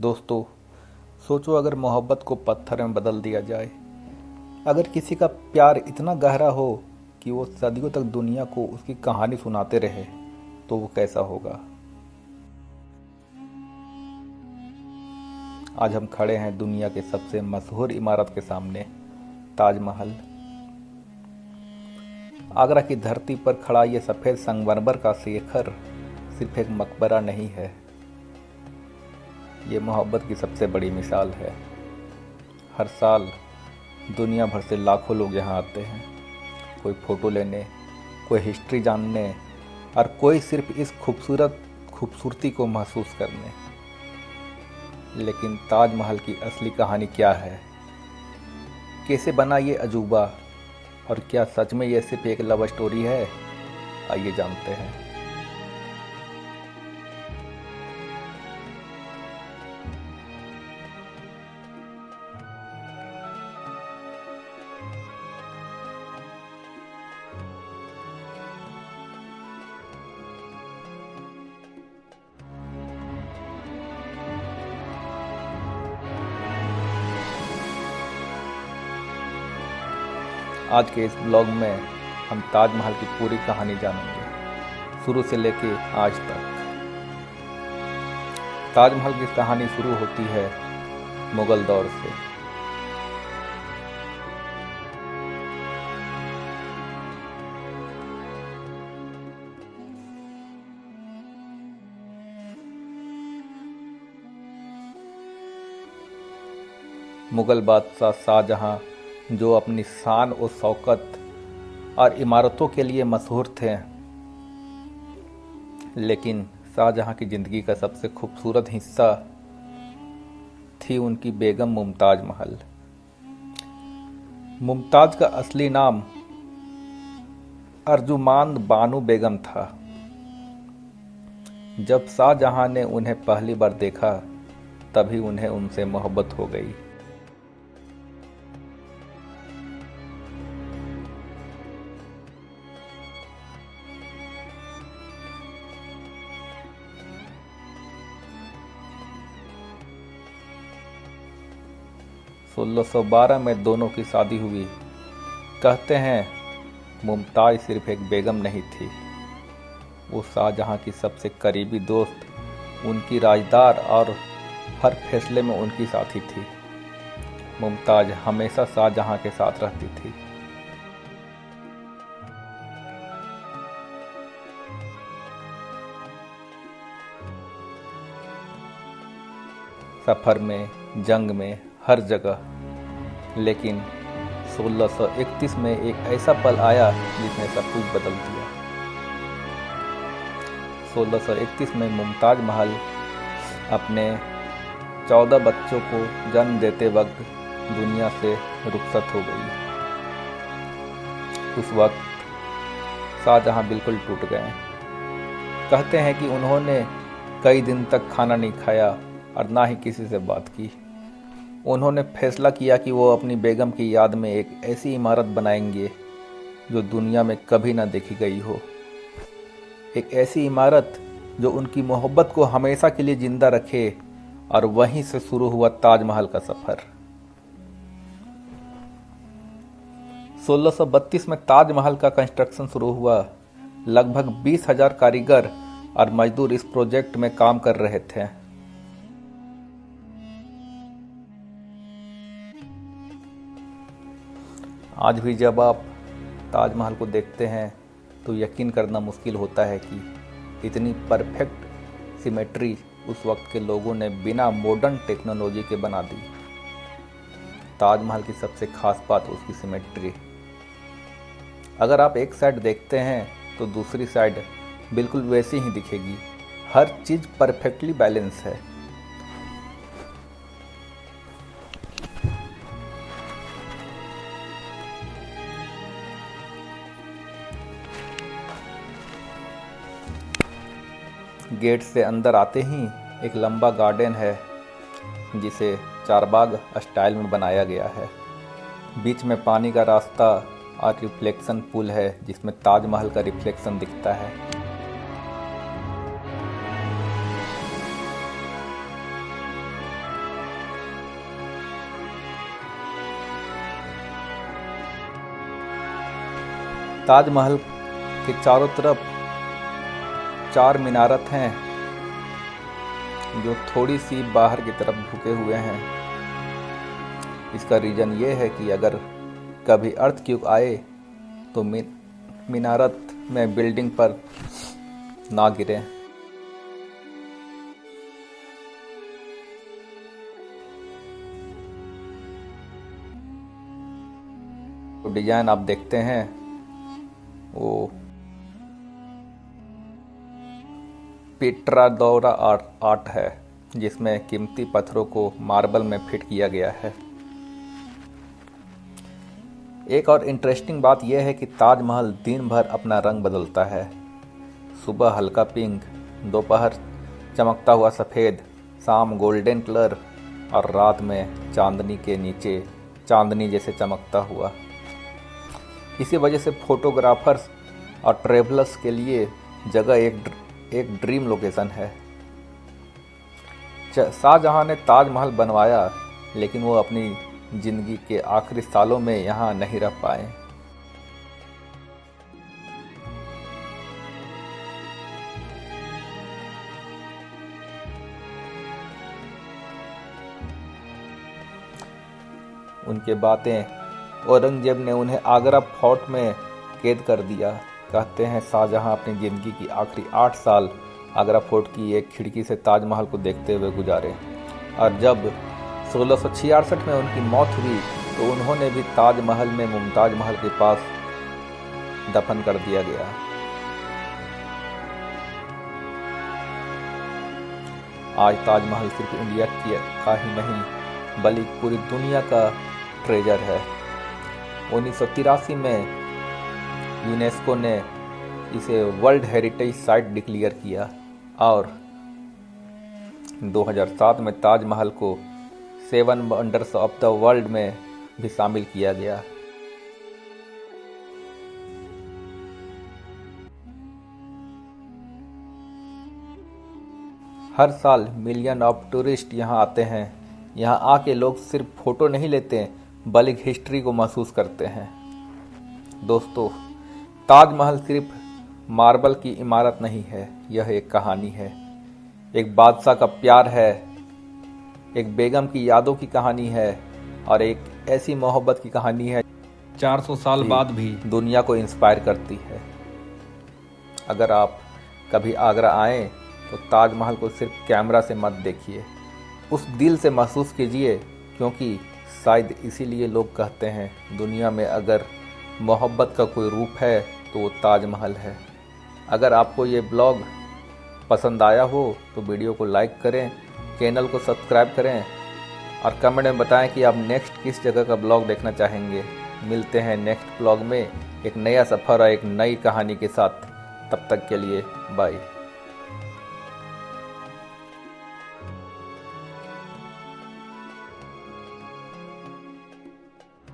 दोस्तों, सोचो अगर मोहब्बत को पत्थर में बदल दिया जाए। अगर किसी का प्यार इतना गहरा हो कि वो सदियों तक दुनिया को उसकी कहानी सुनाते रहे, तो वो कैसा होगा। आज हम खड़े हैं दुनिया के सबसे मशहूर इमारत के सामने, ताजमहल। आगरा की धरती पर खड़ा ये सफ़ेद संगमरमर का शिखर सिर्फ एक मकबरा नहीं है, ये मोहब्बत की सबसे बड़ी मिसाल है। हर साल दुनिया भर से लाखों लोग यहाँ आते हैं, कोई फ़ोटो लेने, कोई हिस्ट्री जानने और कोई सिर्फ इस खूबसूरती को महसूस करने। लेकिन ताजमहल की असली कहानी क्या है? कैसे बना ये अजूबा? और क्या सच में ये सिर्फ एक लव स्टोरी है? आइए जानते हैं। आज के इस ब्लॉग में हम ताजमहल की पूरी कहानी जानेंगे, शुरू से लेके आज तक। ताजमहल की कहानी शुरू होती है मुगल दौर से। मुगल बादशाह शाहजहां, जो अपनी शान और शौकत और इमारतों के लिए मशहूर थे, लेकिन शाहजहां की ज़िंदगी का सबसे खूबसूरत हिस्सा थी उनकी बेगम मुमताज़ महल। मुमताज़ का असली नाम अर्जुमांद बानो बेगम था। जब शाहजहां ने उन्हें पहली बार देखा, तभी उन्हें उनसे मोहब्बत हो गई। सोलह 1612 में दोनों की शादी हुई। कहते हैं मुमताज़ सिर्फ एक बेगम नहीं थी, वो शाहजहां की सबसे करीबी दोस्त, उनकी राजदार और हर फैसले में उनकी साथी थी। मुमताज़ हमेशा शाहजहां के साथ रहती थी। सफ़र में, जंग में, हर जगह। लेकिन 1631 में एक ऐसा पल आया जिसने सब कुछ बदल दिया। 1631 में मुमताज़ महल अपने 14 बच्चों को जन्म देते वक्त दुनिया से रुखसत हो गई। उस वक्त शाहजहां बिल्कुल टूट गए। कहते हैं कि उन्होंने कई दिन तक खाना नहीं खाया और ना ही किसी से बात की। उन्होंने फैसला किया कि वो अपनी बेगम की याद में एक ऐसी इमारत बनाएंगे जो दुनिया में कभी ना देखी गई हो। एक ऐसी इमारत जो उनकी मोहब्बत को हमेशा के लिए जिंदा रखे। और वहीं से शुरू हुआ ताजमहल का सफ़र। 1632 में ताजमहल का कंस्ट्रक्शन शुरू हुआ। लगभग 20,000 कारीगर और मजदूर इस प्रोजेक्ट में काम कर रहे थे। आज भी जब आप ताजमहल को देखते हैं तो यकीन करना मुश्किल होता है कि इतनी परफेक्ट सिमेट्री उस वक्त के लोगों ने बिना मॉडर्न टेक्नोलॉजी के बना दी। ताजमहल की सबसे खास बात उसकी सिमेट्री। अगर आप एक साइड देखते हैं तो दूसरी साइड बिल्कुल वैसी ही दिखेगी। हर चीज़ परफेक्टली बैलेंस है। गेट से अंदर आते ही एक लंबा गार्डन है, जिसे चारबाग स्टाइल में बनाया गया है। बीच में पानी का रास्ता और रिफ्लेक्शन पुल है, जिसमें ताजमहल का रिफ्लेक्शन दिखता है। ताजमहल के चारों तरफ 4 मीनारत हैं जो थोड़ी सी बाहर की तरफ झुके हुए हैं। इसका रीज़न ये है कि अगर कभी अर्थक्वेक आए तो मीनारत में बिल्डिंग पर ना गिरे। तो डिजाइन आप देखते हैं वो पिट्राडोरा आर्ट है, जिसमें कीमती पत्थरों को मार्बल में फिट किया गया है। एक और इंटरेस्टिंग बात यह है कि ताजमहल दिन भर अपना रंग बदलता है। सुबह हल्का पिंक, दोपहर चमकता हुआ सफ़ेद, शाम गोल्डन कलर और रात में चांदनी के नीचे चांदनी जैसे चमकता हुआ। इसी वजह से फोटोग्राफर्स और ट्रैवलर्स के लिए जगह एक ड्रीम लोकेशन है। शाहजहां ने ताजमहल बनवाया, लेकिन वो अपनी ज़िंदगी के आखिरी सालों में यहाँ नहीं रह पाए। उनके बातें औरंगजेब ने उन्हें आगरा फोर्ट में कैद कर दिया। कहते हैं शाहजहां अपनी ज़िंदगी की आखिरी 8 साल आगरा फोर्ट की एक खिड़की से ताजमहल को देखते हुए गुजारे, और जब 1666 में उनकी मौत हुई तो उन्होंने भी ताजमहल में मुमताज महल के पास दफन कर दिया गया। आज ताजमहल सिर्फ इंडिया का ही नहीं बल्कि पूरी दुनिया का ट्रेजर है। 1983 में यूनेस्को ने इसे वर्ल्ड हेरिटेज साइट डिक्लेयर किया और 2007 में ताजमहल को 7 वंडर्स ऑफ द वर्ल्ड में भी शामिल किया गया। हर साल मिलियन ऑफ टूरिस्ट यहाँ आते हैं। यहाँ आके लोग सिर्फ फ़ोटो नहीं लेते बल्कि हिस्ट्री को महसूस करते हैं। दोस्तों, ताजमहल सिर्फ मार्बल की इमारत नहीं है, यह एक कहानी है। एक बादशाह का प्यार है, एक बेगम की यादों की कहानी है और एक ऐसी मोहब्बत की कहानी है 400 साल बाद भी दुनिया को इंस्पायर करती है। अगर आप कभी आगरा आएँ तो ताजमहल को सिर्फ कैमरा से मत देखिए, उस दिल से महसूस कीजिए, क्योंकि शायद इसीलिए लोग कहते हैं दुनिया में अगर मोहब्बत का कोई रूप है तो वो ताजमहल है। अगर आपको ये ब्लॉग पसंद आया हो तो वीडियो को लाइक करें, चैनल को सब्सक्राइब करें और कमेंट में बताएं कि आप नेक्स्ट किस जगह का ब्लॉग देखना चाहेंगे। मिलते हैं नेक्स्ट ब्लॉग में एक नया सफ़र और एक नई कहानी के साथ। तब तक के लिए बाय।